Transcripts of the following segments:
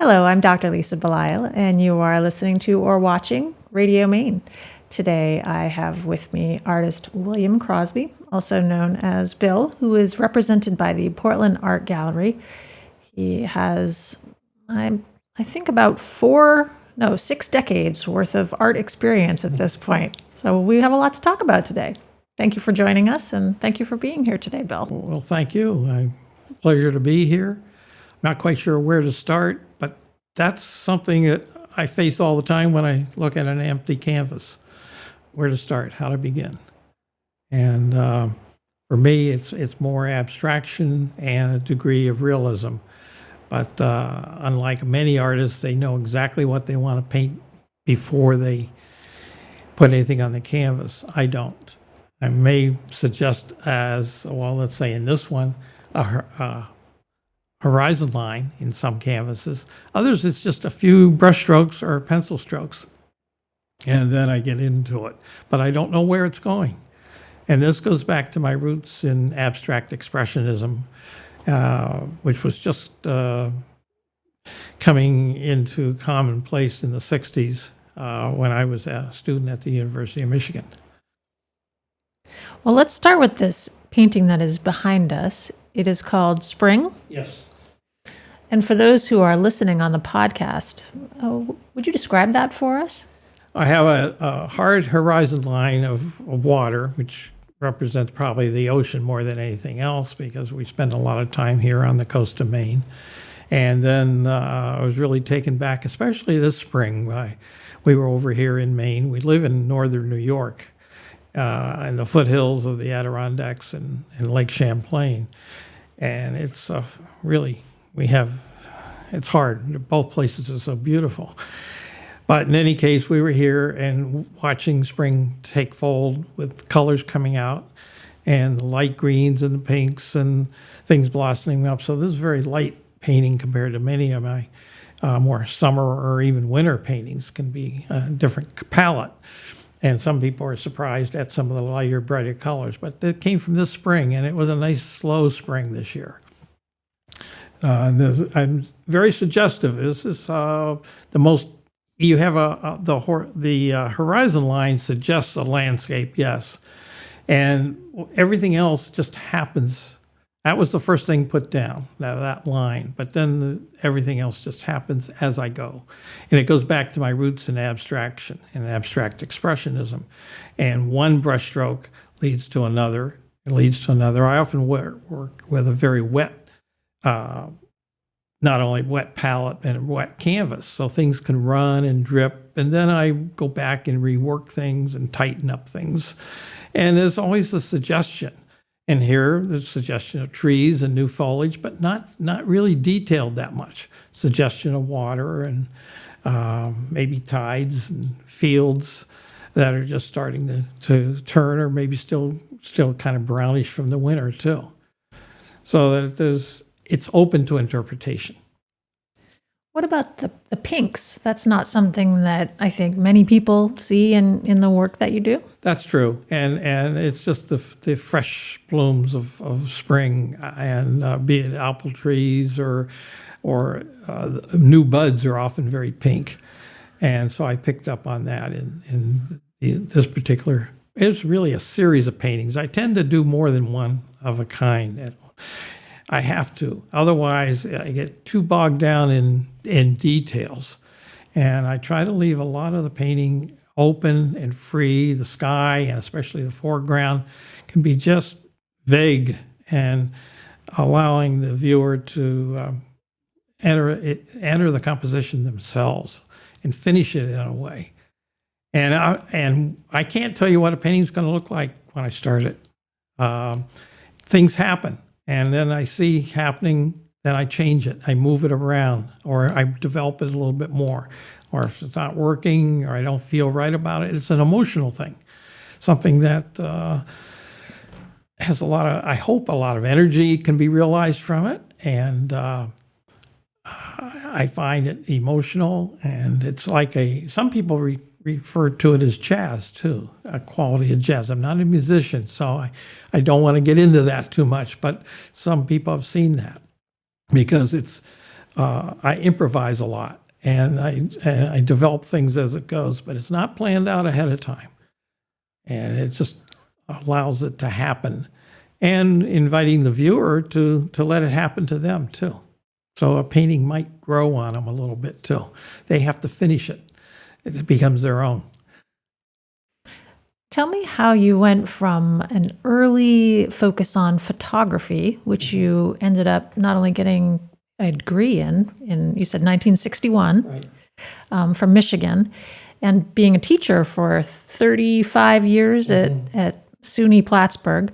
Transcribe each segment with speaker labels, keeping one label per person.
Speaker 1: Hello, I'm Dr. Lisa Belisle, and you are listening to or watching Radio Maine. Today I have with me artist William Crosby, also known as Bill, who is represented by the Portland Art Gallery. He has, I think, about 6 decades worth of art experience at this point. So we have a lot to talk about today. Thank you for joining us, and thank you for being here today, Bill.
Speaker 2: Well, thank you. Pleasure to be here. Not quite sure where to start, but that's something that I face all the time when I look at an empty canvas. Where to start, how to begin. And for me, it's more abstraction and a degree of realism. But unlike many artists, they know exactly what they want to paint before they put anything on the canvas. I don't. I may suggest as, well, let's say in this one, a horizon line in some canvases. Others, it's just a few brush strokes or pencil strokes. And then I get into it. But I don't know where it's going. And this goes back to my roots in abstract expressionism, which was just coming into commonplace in the 60s when I was a student at the University of Michigan.
Speaker 1: Well, let's start with this painting that is behind us. It is called Spring.
Speaker 2: Yes.
Speaker 1: And for those who are listening on the podcast, would you describe that for us?
Speaker 2: I have a hard horizon line of water, which represents probably the ocean more than anything else because we spend a lot of time here on the coast of Maine. And then I was really taken back, especially this spring. We were over here in Maine. We live in northern New York, in the foothills of the Adirondacks and Lake Champlain. And it's really, it's hard. Both places are so beautiful. But in any case, we were here and watching spring take fold with colors coming out and the light greens and the pinks and things blossoming up. So this is very light painting compared to many of my more summer or even winter paintings can be a different palette. And some people are surprised at some of the lighter, brighter colors. But it came from this spring, and it was a nice, slow spring this year. I'm very suggestive. This is the most... You have the horizon line suggests a landscape, yes, and everything else just happens. That was the first thing put down, that line, but then everything else just happens as I go, and it goes back to my roots in abstraction and abstract expressionism, and one brushstroke leads to another. It leads to another. I often work with a very wet. Not only wet palette and wet canvas, so things can run and drip, and then I go back and rework things and tighten up things. And there's always a suggestion. And here, there's a suggestion of trees and new foliage, but not really detailed that much. Suggestion of water and maybe tides and fields that are just starting to turn, or maybe still kind of brownish from the winter too. So that it's open to interpretation.
Speaker 1: What about the pinks? That's not something that I think many people see in the work that you do.
Speaker 2: That's true, and it's just the fresh blooms of spring, and be it apple trees or new buds are often very pink, and so I picked up on that in this particular. It's really a series of paintings. I tend to do more than one of a kind. I have to. Otherwise, I get too bogged down in details. And I try to leave a lot of the painting open and free. The sky, and especially the foreground, can be just vague and allowing the viewer to enter the composition themselves and finish it in a way. And I can't tell you what a painting's going to look like when I start it. Things happen. And then I see happening, then I change it. I move it around, or I develop it a little bit more. Or if it's not working, or I don't feel right about it, it's an emotional thing. Something that has I hope a lot of energy can be realized from it. And I find it emotional, and it's like some people refer to it as jazz too, a quality of jazz. I'm not a musician, so I don't want to get into that too much, but some people have seen that because it's I improvise a lot, and I develop things as it goes, but it's not planned out ahead of time. And it just allows it to happen, and inviting the viewer to let it happen to them too. So a painting might grow on them a little bit too. They have to finish it. It becomes their own.
Speaker 1: Tell me how you went from an early focus on photography, which you ended up not only getting a degree in you said 1961,
Speaker 2: Right.
Speaker 1: From Michigan, and being a teacher for 35 years at SUNY Plattsburgh,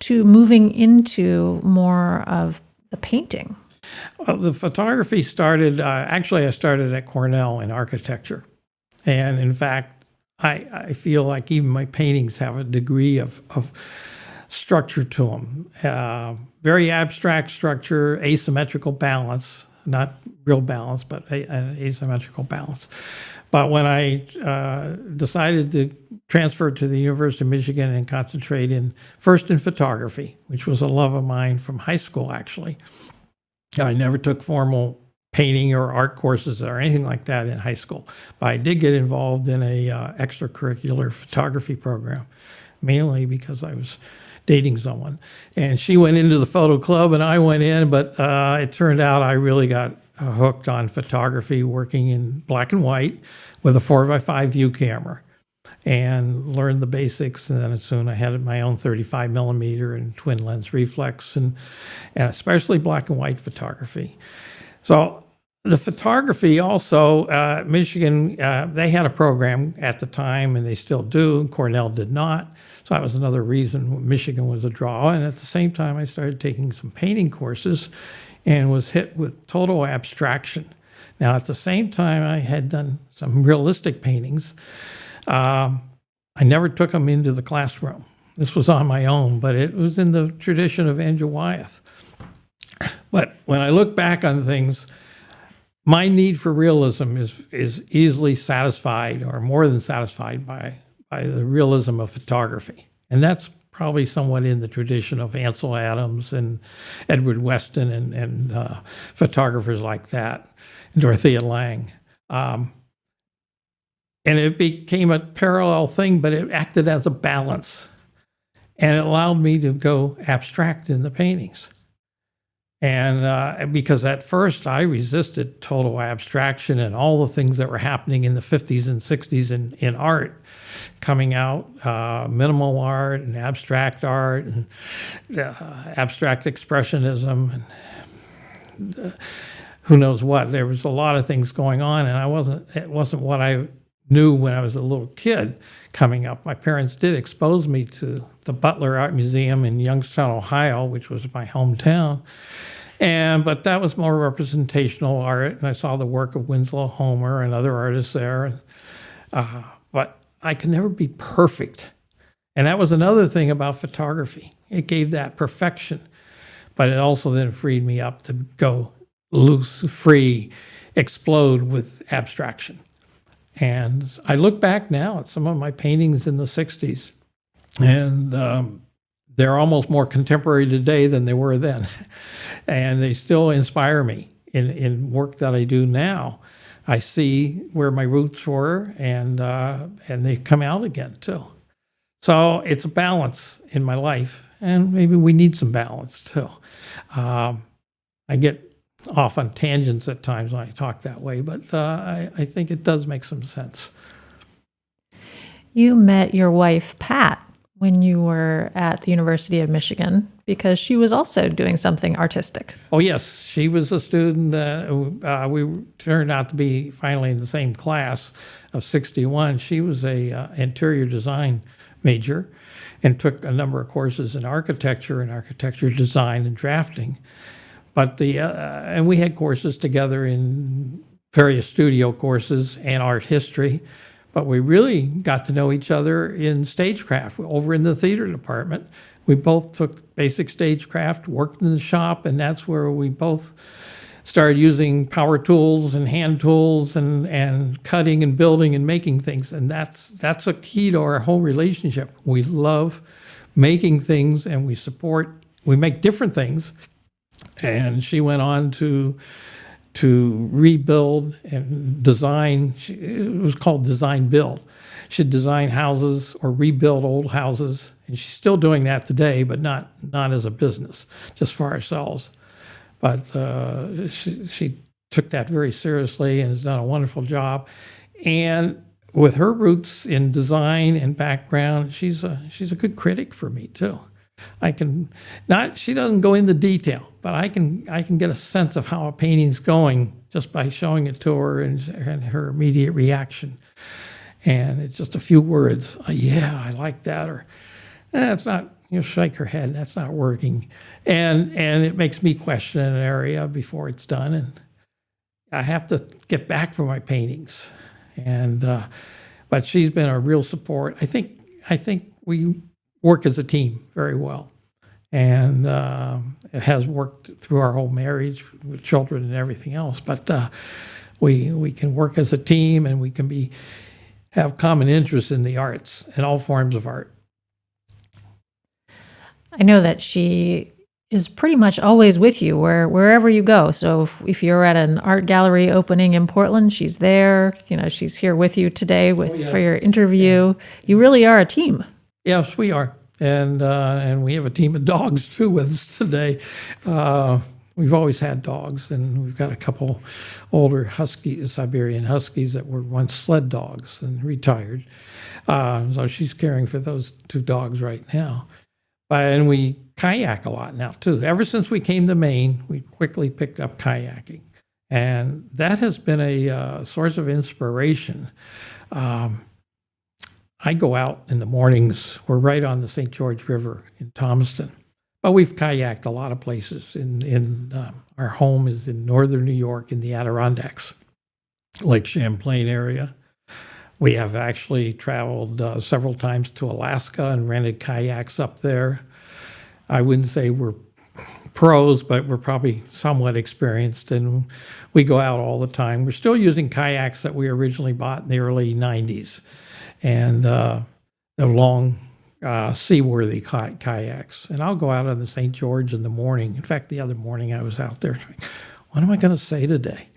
Speaker 1: to moving into more of the painting.
Speaker 2: Well, the photography started, actually I started at Cornell in architecture. And in fact, I feel like even my paintings have a degree of structure to them. Very abstract structure, asymmetrical balance, not real balance, but an asymmetrical balance. But when I decided to transfer to the University of Michigan and concentrate first in photography, which was a love of mine from high school, actually. I never took formal painting or art courses or anything like that in high school, but I did get involved in a extracurricular photography program, mainly because I was dating someone. And she went into the photo club and I went in, but it turned out I really got hooked on photography, working in black and white with a 4x5 view camera, and learned the basics. And then soon I had my own 35 millimeter and twin lens reflex, and especially black and white photography. So the photography also, Michigan, they had a program at the time, and they still do. Cornell did not. So that was another reason Michigan was a draw. And at the same time, I started taking some painting courses and was hit with total abstraction. Now, at the same time, I had done some realistic paintings. I never took them into the classroom. This was on my own, but it was in the tradition of Andrew Wyeth. But when I look back on things, my need for realism is easily satisfied, or more than satisfied, by the realism of photography. And that's probably somewhat in the tradition of Ansel Adams and Edward Weston and photographers like that, Dorothea Lange. And it became a parallel thing, but it acted as a balance. And it allowed me to go abstract in the paintings. And because at first I resisted total abstraction and all the things that were happening in the 50s and 60s in art coming out, minimal art and abstract art and abstract expressionism and who knows what. There was a lot of things going on, and it wasn't what I knew when I was a little kid coming up. My parents did expose me to the Butler Art Museum in Youngstown, Ohio, which was my hometown. But that was more representational art, and I saw the work of Winslow Homer and other artists there. But I could never be perfect. And that was another thing about photography. It gave that perfection, but it also then freed me up to go loose, free, explode with abstraction. And I look back now at some of my paintings in the 60s, and they're almost more contemporary today than they were then. And they still inspire me in work that I do now. I see where my roots were, and they come out again too. So it's a balance in my life, and maybe we need some balance too. I get off on tangents at times when I talk that way, but I think it does make some sense.
Speaker 1: You met your wife, Pat, when you were at the University of Michigan, because she was also doing something artistic.
Speaker 2: Oh, yes. She was a student. We turned out to be finally in the same class of 61. She was a interior design major and took a number of courses in architecture and architecture design and drafting. But and we had courses together in various studio courses and art history. But we really got to know each other in stagecraft over in the theater department. We both took basic stagecraft, worked in the shop, and that's where we both started using power tools and hand tools and cutting and building and making things. And that's a key to our whole relationship. We love making things, and we make different things. And she went on to to rebuild and design. It was called design build. She'd design houses or rebuild old houses, and she's still doing that today, but not as a business, just for ourselves. But she took that very seriously and has done a wonderful job. And with her roots in design and background, she's a good critic for me too. She doesn't go into detail, but I can get a sense of how a painting's going just by showing it to her and her immediate reaction. And it's just a few words. Yeah, I like that. Or, it's not, shake her head. That's not working. And it makes me question an area before it's done. And I have to get back for my paintings. And, but she's been a real support. I think we work as a team very well. And it has worked through our whole marriage with children and everything else. But we can work as a team, and we can have common interests in the arts and all forms of art.
Speaker 1: I know that she is pretty much always with you wherever you go. So if you're at an art gallery opening in Portland, she's there. She's here with you today for your interview. Yeah. You really are a team.
Speaker 2: Yes, we are. And we have a team of dogs too with us today. We've always had dogs, and we've got a couple older Siberian Huskies that were once sled dogs and retired. So she's caring for those two dogs right now. And we kayak a lot now too. Ever since we came to Maine, we quickly picked up kayaking, and that has been a source of inspiration. I go out in the mornings. We're right on the St. George River in Thomaston. But we've kayaked a lot of places. Our home is in northern New York in the Adirondacks, Lake Champlain area. We have actually traveled several times to Alaska and rented kayaks up there. I wouldn't say we're pros, but we're probably somewhat experienced, and we go out all the time. We're still using kayaks that we originally bought in the early 90s, and the long seaworthy kayaks. And I'll go out on the St. George in the morning. In fact, the other morning I was out there thinking, what am I going to say today?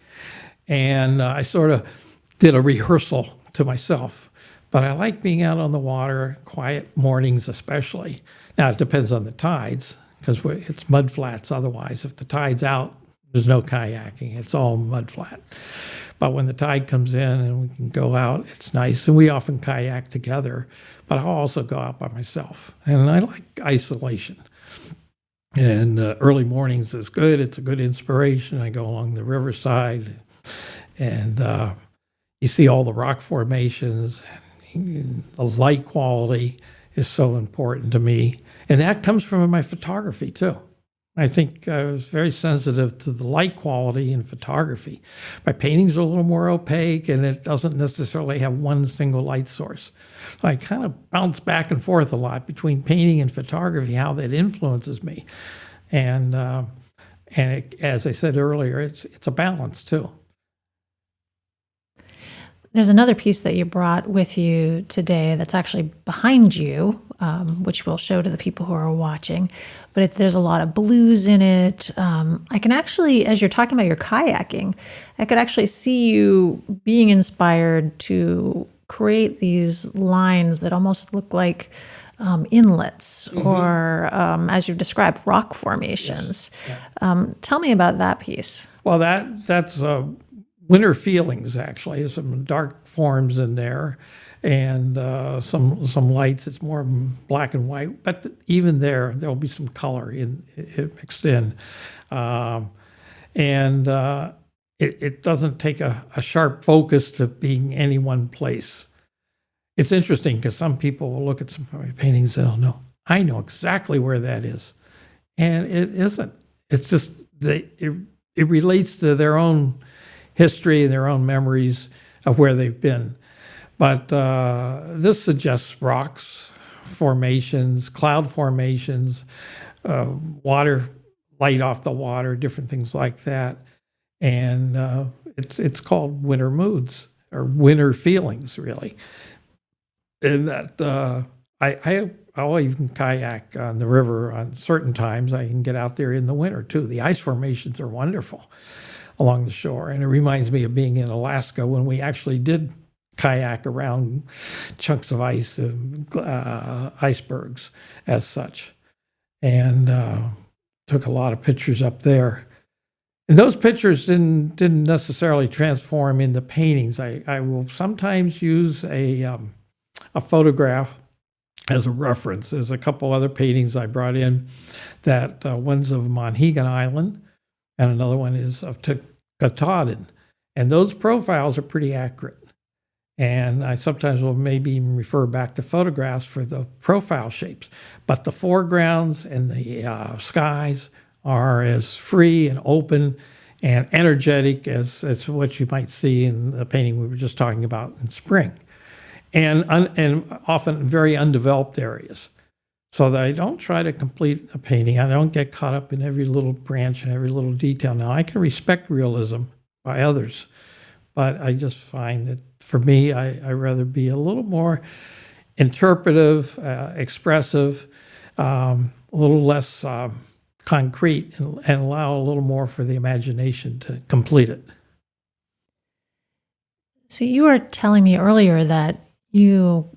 Speaker 2: And I sort of did a rehearsal to myself. But I like being out on the water, quiet mornings especially. Now, it depends on the tides, because it's mud flats otherwise. If the tide's out, there's no kayaking. It's all mud flat. But when the tide comes in and we can go out, it's nice. And we often kayak together. But I'll also go out by myself. And I like isolation. And early mornings is good. It's a good inspiration. I go along the riverside, and you see all the rock formations. And the light quality is so important to me. And that comes from my photography, too. I think I was very sensitive to the light quality in photography. My paintings are a little more opaque, and it doesn't necessarily have one single light source. So I kind of bounce back and forth a lot between painting and photography, how that influences me. And as I said earlier, it's a balance, too.
Speaker 1: There's another piece that you brought with you today that's actually behind you, which we'll show to the people who are watching. But there's a lot of blues in it. I can actually, as you're talking about your kayaking, I could actually see you being inspired to create these lines that almost look like inlets, mm-hmm. or, as you've described, rock formations. Yes. Yeah. Tell me about that piece.
Speaker 2: Well, that's winter feelings, actually. There's some dark forms in there, and some lights. It's more black and white, but even there'll be some color mixed in, and it doesn't take a sharp focus to being any one place. It's interesting because some people will look at some of my paintings and they'll know, I know exactly where that is, and it isn't. It's just it relates to their own history and their own memories of where they've been. But this suggests rocks, formations, cloud formations, water, light off the water, different things like that. And it's called winter moods, or winter feelings, really. And that I'll even kayak on the river on certain times. I can get out there in the winter, too. The ice formations are wonderful. along the shore. And it reminds me of being in Alaska when we actually did kayak around chunks of ice and icebergs as such, and took a lot of pictures up there. And those pictures didn't necessarily transform into paintings. I will sometimes use a photograph as a reference. There's a couple other paintings I brought in that one's of Monhegan Island, and another one is of Katahdin. And those profiles are pretty accurate. And I sometimes will maybe even refer back to photographs for the profile shapes. But the foregrounds and the skies are as free and open and energetic as what you might see in the painting we were just talking about in spring. And often very undeveloped areas. So that I don't try to complete a painting. I don't get caught up in every little branch and every little detail. Now, I can respect realism by others, but I just find that for me, I rather be a little more interpretive, expressive, a little less concrete, and allow a little more for the imagination to complete it.
Speaker 1: So you were telling me earlier that you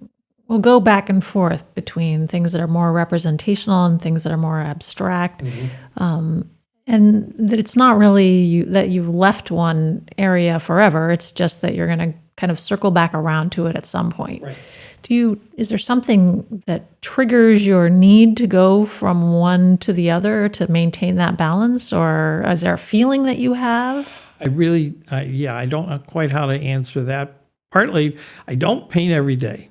Speaker 1: will go back and forth between things that are more representational and things that are more abstract. And that it's not really that you've left one area forever. It's just that you're going to kind of circle back around to it at some point.
Speaker 2: Right.
Speaker 1: Is there something that triggers your need to go from one to the other to maintain that balance? Or is there a feeling that you have?
Speaker 2: I don't know quite how to answer that. Partly, I don't paint every day.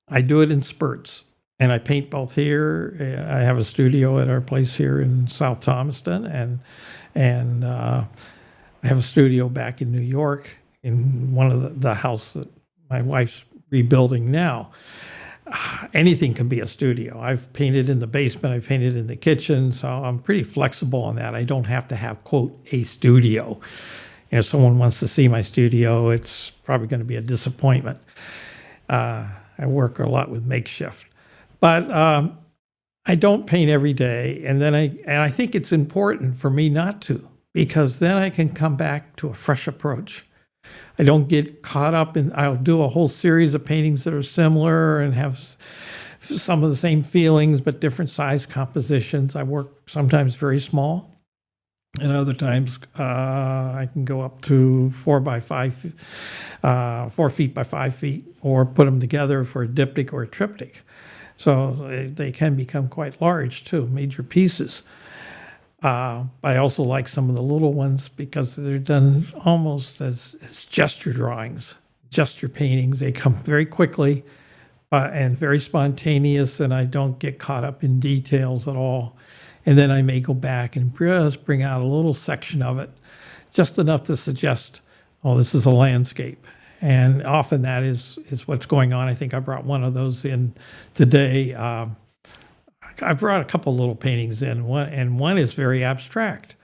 Speaker 2: I do it in spurts. And I paint both here. I have a studio at our place here in South Thomaston, and I have a studio back in New York in one of the house that my wife's rebuilding now. Anything can be a studio. I've painted in the basement. I've painted in the kitchen, so I'm pretty flexible on that. I don't have to have, quote, a studio. And if someone wants to see my studio, it's probably going to be a disappointment. I work a lot with makeshift. But I don't paint every day, and I think it's important for me not to, because then I can come back to a fresh approach. I don't get caught up in. I'll do a whole series of paintings that are similar and have some of the same feelings, but different size compositions. I work sometimes very small, and other times I can go up to 4 feet by 5 feet, or put them together for a diptych or a triptych. So they can become quite large too, major pieces. I also like some of the little ones because they're done almost as gesture drawings, gesture paintings. They come very quickly and very spontaneous, and I don't get caught up in details at all. And then I may go back and just bring out a little section of it, just enough to suggest, oh, this is a landscape. And often that is what's going on. I think I brought one of those in today. I brought a couple little paintings in, one is very abstract.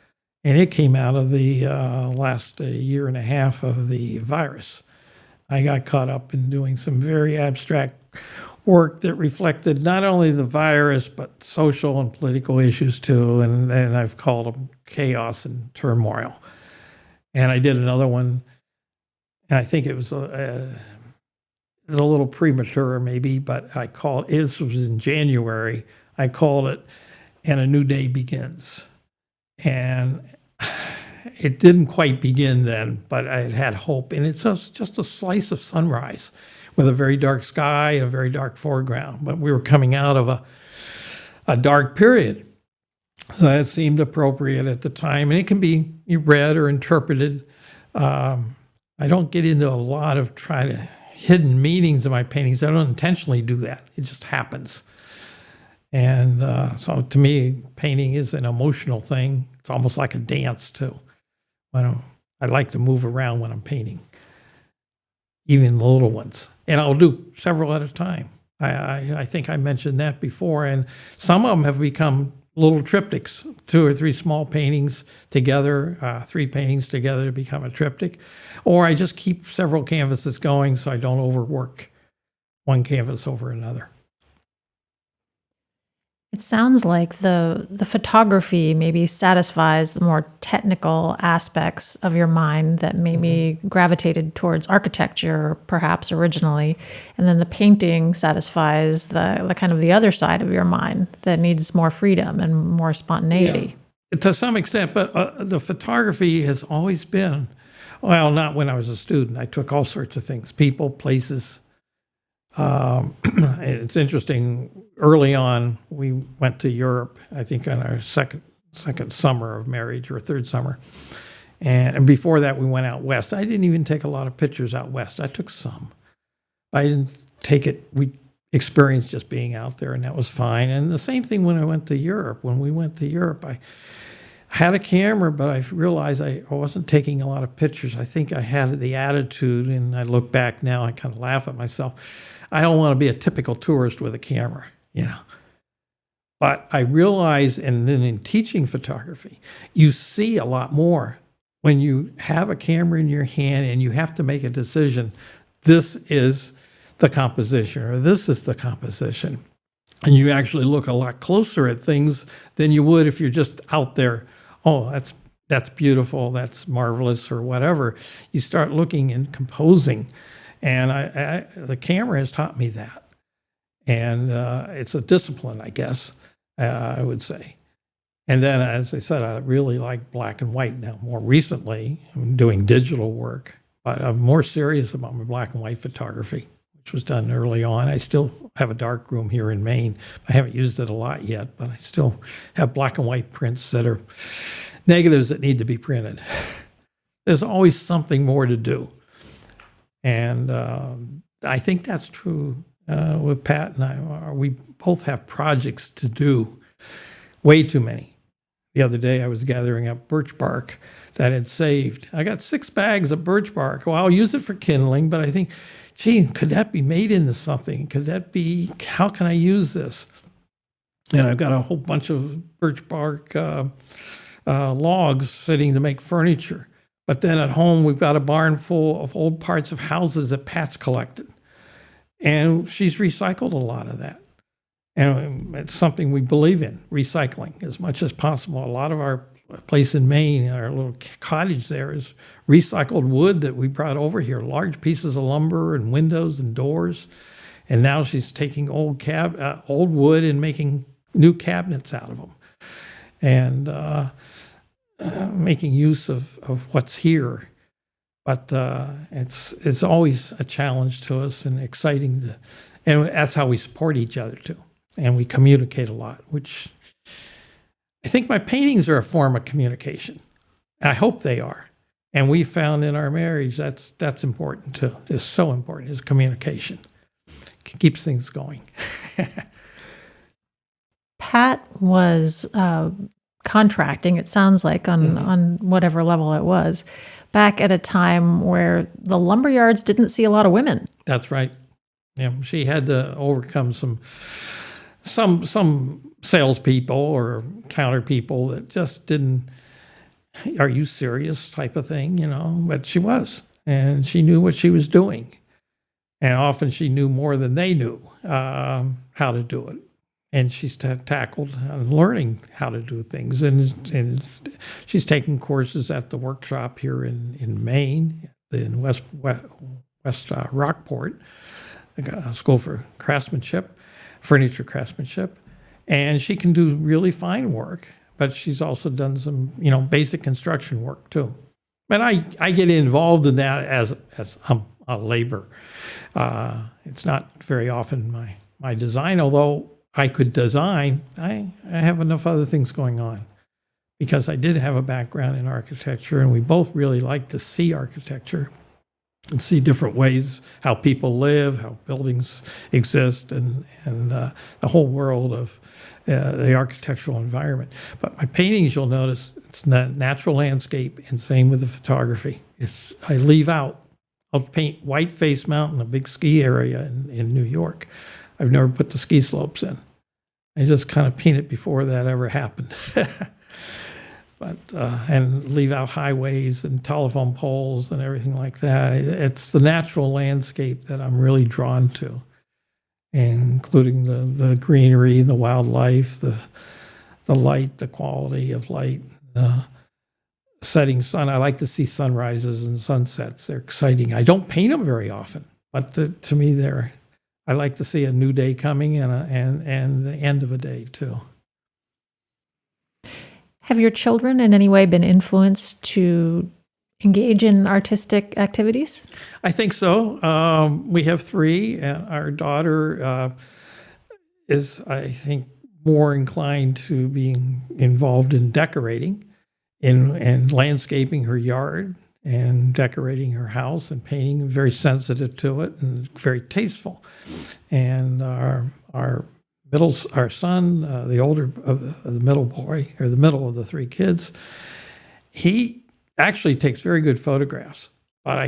Speaker 2: And it came out of the last year and a half of the virus. I got caught up in doing some very abstract work that reflected not only the virus, but social and political issues too. And I've called them chaos and turmoil. And I did another one. And I think it was a little premature maybe, but I called it, this was in January, I called it, "And a New Day Begins." And it didn't quite begin then, but I had hope. And it's just a slice of sunrise with a very dark sky and a very dark foreground. But we were coming out of a dark period. So that seemed appropriate at the time. And it can be read or interpreted. I don't get into a lot of hidden meanings in my paintings. I don't intentionally do that. It just happens. And so to me, painting is an emotional thing. It's almost like a dance too. I like to move around when I'm painting, even the little ones. And I'll do several at a time. I think I mentioned that before. And some of them have become little triptychs, 2 or 3 small paintings together, 3 paintings together to become a triptych. Or I just keep several canvases going so I don't overwork one canvas over another.
Speaker 1: It sounds like the photography maybe satisfies the more technical aspects of your mind that maybe gravitated towards architecture, perhaps originally, and then the painting satisfies the kind of the other side of your mind that needs more freedom and more spontaneity.
Speaker 2: Yeah. To some extent, but the photography has always been, well, not when I was a student. I took all sorts of things, people, places. It's interesting. Early on, we went to Europe. I think on our second summer of marriage or third summer, and before that, we went out west. I didn't even take a lot of pictures out west. I took some. I didn't take it. We experienced just being out there, and that was fine. And the same thing when I went to Europe. When we went to Europe, I had a camera, but I realized I wasn't taking a lot of pictures. I think I had the attitude, and I look back now, I kind of laugh at myself. I don't want to be a typical tourist with a camera, But I realize, and then in teaching photography, you see a lot more when you have a camera in your hand and you have to make a decision. This is the composition, or this is the composition. And you actually look a lot closer at things than you would if you're just out there. Oh, that's beautiful, that's marvelous, or whatever. You start looking and composing. And the camera has taught me that. And it's a discipline, I guess, I would say. And then, as I said, I really like black and white now. More recently, I'm doing digital work, but I'm more serious about my black and white photography, which was done early on. I still have a dark room here in Maine. I haven't used it a lot yet, but I still have black and white prints that are negatives that need to be printed. There's always something more to do. And I think that's true with Pat and I. We both have projects to do, way too many. The other day I was gathering up birch bark that I'd saved. I got 6 bags of birch bark. Well, I'll use it for kindling, but I think, gee, could that be made into something? How can I use this? And I've got a whole bunch of birch bark logs sitting to make furniture. But then at home, we've got a barn full of old parts of houses that Pat's collected. And she's recycled a lot of that. And it's something we believe in, recycling as much as possible. A lot of our place in Maine, our little cottage there, is recycled wood that we brought over here, large pieces of lumber and windows and doors. And now she's taking old wood and making new cabinets out of them. And making use of what's here, but it's always a challenge to us and exciting and that's how we support each other too, and we communicate a lot, which I think my paintings are a form of communication. I hope they are, and we found in our marriage that's important too. It's so important, is communication. It keeps things going.
Speaker 1: Pat was contracting, it sounds like, on whatever level it was, back at a time where the lumber yards didn't see a lot of women.
Speaker 2: That's right. Yeah, she had to overcome some salespeople or counter people that just didn't, are you serious type of thing, but she was, and she knew what she was doing. And often she knew more than they knew how to do it. And she's tackled learning how to do things. And she's taking courses at the workshop here in Maine, in West Rockport, a school for craftsmanship, furniture craftsmanship. And she can do really fine work, but she's also done some, basic construction work too. But I get involved in that as a labor. It's not very often my design, although I could design. I have enough other things going on because I did have a background in architecture, and we both really like to see architecture and see different ways how people live, how buildings exist, and the whole world of the architectural environment. But my paintings, you'll notice, it's natural landscape, and same with the photography. I leave out. I'll paint Whiteface Mountain, a big ski area in New York. I've never put the ski slopes in. I just kind of paint it before that ever happened. But and leave out highways and telephone poles and everything like that. It's the natural landscape that I'm really drawn to. including the greenery, the wildlife, the light, the quality of light, setting sun. I like to see sunrises and sunsets. They're exciting. I don't paint them very often, but to me, I like to see a new day coming and the end of a day too.
Speaker 1: Have your children in any way been influenced to engage in artistic activities?
Speaker 2: I think so. We have 3, and our daughter is, I think, more inclined to being involved in decorating, in landscaping her yard and decorating her house and painting. Very sensitive to it and very tasteful. And our son, the older of the middle boy, or the middle of the 3 kids, he actually takes very good photographs, but I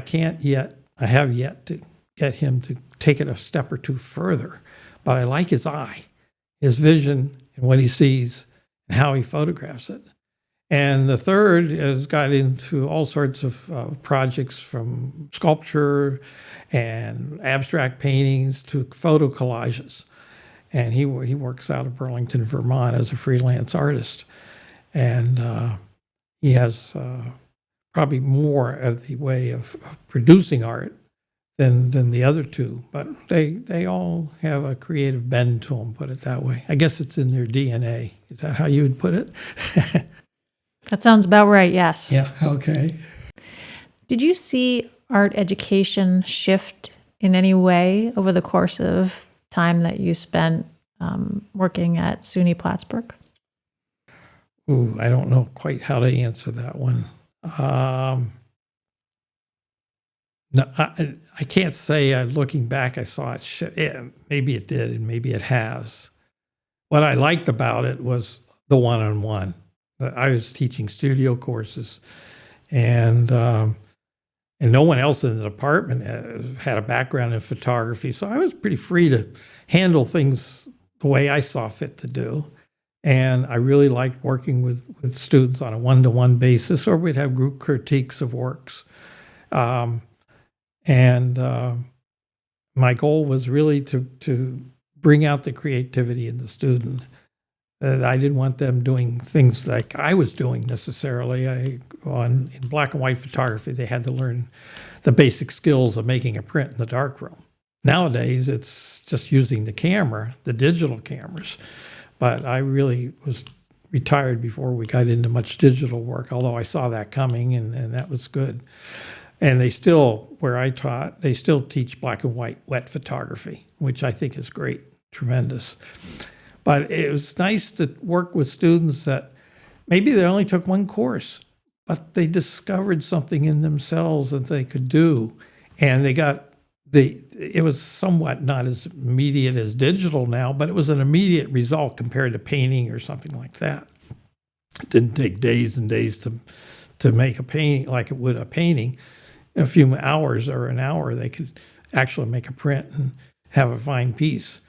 Speaker 2: have yet to get him to take it a step or 2 further. But I like his eye, his vision, and what he sees, and how he photographs it. And the third has got into all sorts of projects, from sculpture and abstract paintings to photo collages. And he works out of Burlington, Vermont as a freelance artist. And he has probably more of the way of producing art than the other 2. But they all have a creative bend to them, put it that way. I guess it's in their DNA. Is that how you would put it?
Speaker 1: That sounds about right, yes.
Speaker 2: Yeah, okay.
Speaker 1: Did you see art education shift in any way over the course of time that you spent working at SUNY Plattsburgh?
Speaker 2: Ooh, I don't know quite how to answer that one. No, I can't say looking back I saw it shift. Yeah, maybe it did, and maybe it has. What I liked about it was the one-on-one. I was teaching studio courses, and no one else in the department had a background in photography, so I was pretty free to handle things the way I saw fit to do. And I really liked working with students on a one-to-one basis, or we'd have group critiques of works. My goal was really to bring out the creativity in the student. I didn't want them doing things like I was doing necessarily. In black and white photography, they had to learn the basic skills of making a print in the darkroom. Nowadays, it's just using the camera, the digital cameras. But I really was retired before we got into much digital work, although I saw that coming, and that was good. And they still, where I taught, they still teach black and white wet photography, which I think is great, tremendous. But it was nice to work with students that maybe they only took 1 course, but they discovered something in themselves that they could do. And it was somewhat not as immediate as digital now, but it was an immediate result compared to painting or something like that. It didn't take days and days to make a painting like it would a painting. In a few hours or an hour, they could actually make a print and have a fine piece.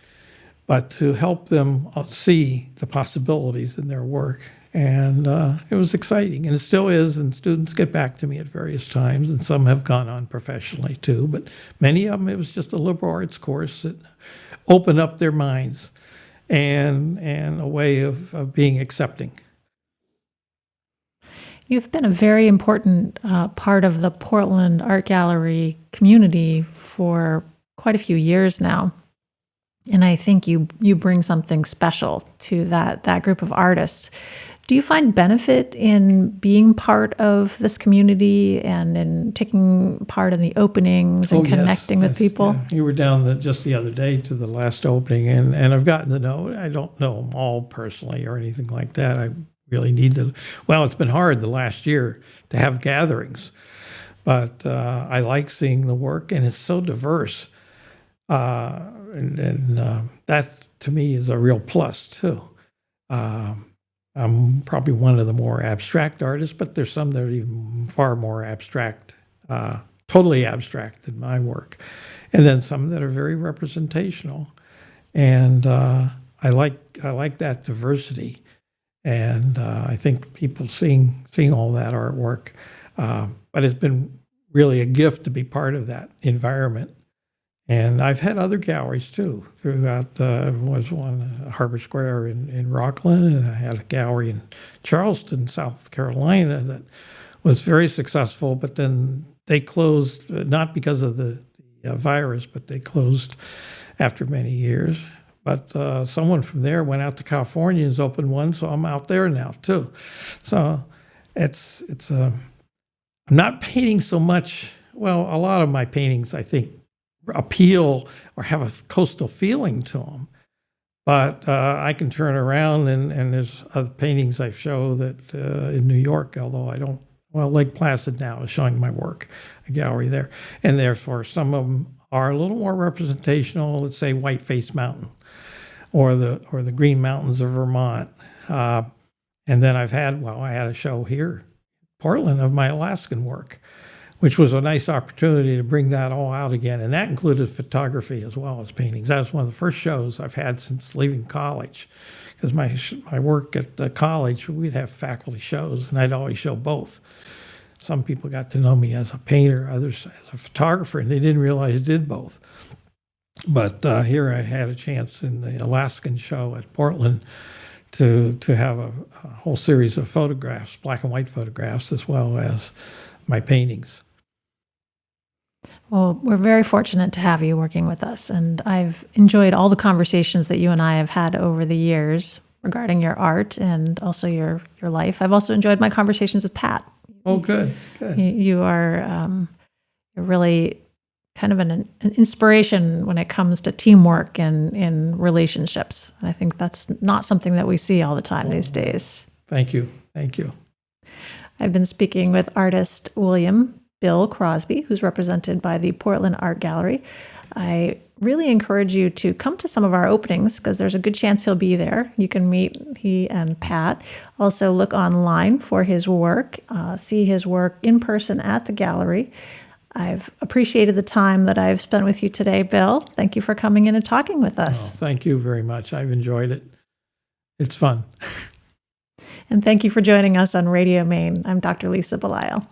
Speaker 2: But to help them see the possibilities in their work. And it was exciting, and it still is, and students get back to me at various times, and some have gone on professionally too, but many of them, it was just a liberal arts course that opened up their minds and a way of being accepting.
Speaker 1: You've been a very important part of the Portland Art Gallery community for quite a few years now. And I think you bring something special to that group of artists. Do you find benefit in being part of this community and in taking part in the openings and connecting with people?
Speaker 2: Yeah. You were down just the other day to the last opening, and I've gotten to know, I don't know them all personally or anything like that. I really need to, well, it's been hard the last year to have gatherings, but I like seeing the work, and it's so diverse. And that to me is a real plus too. I'm probably one of the more abstract artists, but there's some that are even far more abstract, totally abstract than my work. And then some that are very representational. And I like that diversity. And I think people seeing all that artwork, but it's been really a gift to be part of that environment. And I've had other galleries too throughout. Was one Harbor Square in Rockland, and I had a gallery in Charleston, South Carolina, that was very successful. But then they closed, not because of the virus, but they closed after many years. But someone from there went out to California and has opened one, so I'm out there now too. So it's I'm not painting so much. Well, a lot of my paintings, I think, appeal or have a coastal feeling to them. But I can turn around and there's other paintings I show that in New York, although I don't, well, Lake Placid now is showing my work, a gallery there. And therefore, some of them are a little more representational, let's say Whiteface Mountain or the Green Mountains of Vermont. And then I had a show here, Portland, of my Alaskan work, which was a nice opportunity to bring that all out again. And that included photography as well as paintings. That was one of the first shows I've had since leaving college. Because my work at the college, we'd have faculty shows, and I'd always show both. Some people got to know me as a painter, others as a photographer, and they didn't realize I did both. But here I had a chance in the Alaskan show at Portland to have a whole series of photographs, black and white photographs, as well as my paintings.
Speaker 1: Well, we're very fortunate to have you working with us, and I've enjoyed all the conversations that you and I have had over the years regarding your art and also your life. I've also enjoyed my conversations with Pat.
Speaker 2: Oh, good.
Speaker 1: You are you're really kind of an inspiration when it comes to teamwork and in relationships. I think that's not something that we see all the time these days.
Speaker 2: Thank you.
Speaker 1: I've been speaking with artist William Bill Crosby, who's represented by the Portland Art Gallery. I really encourage you to come to some of our openings because there's a good chance he'll be there. You can meet he and Pat. Also look online for his work, see his work in person at the gallery. I've appreciated the time that I've spent with you today, Bill. Thank you for coming in and talking with us.
Speaker 2: Oh, thank you very much. I've enjoyed it. It's fun.
Speaker 1: And thank you for joining us on Radio Maine. I'm Dr. Lisa Belisle.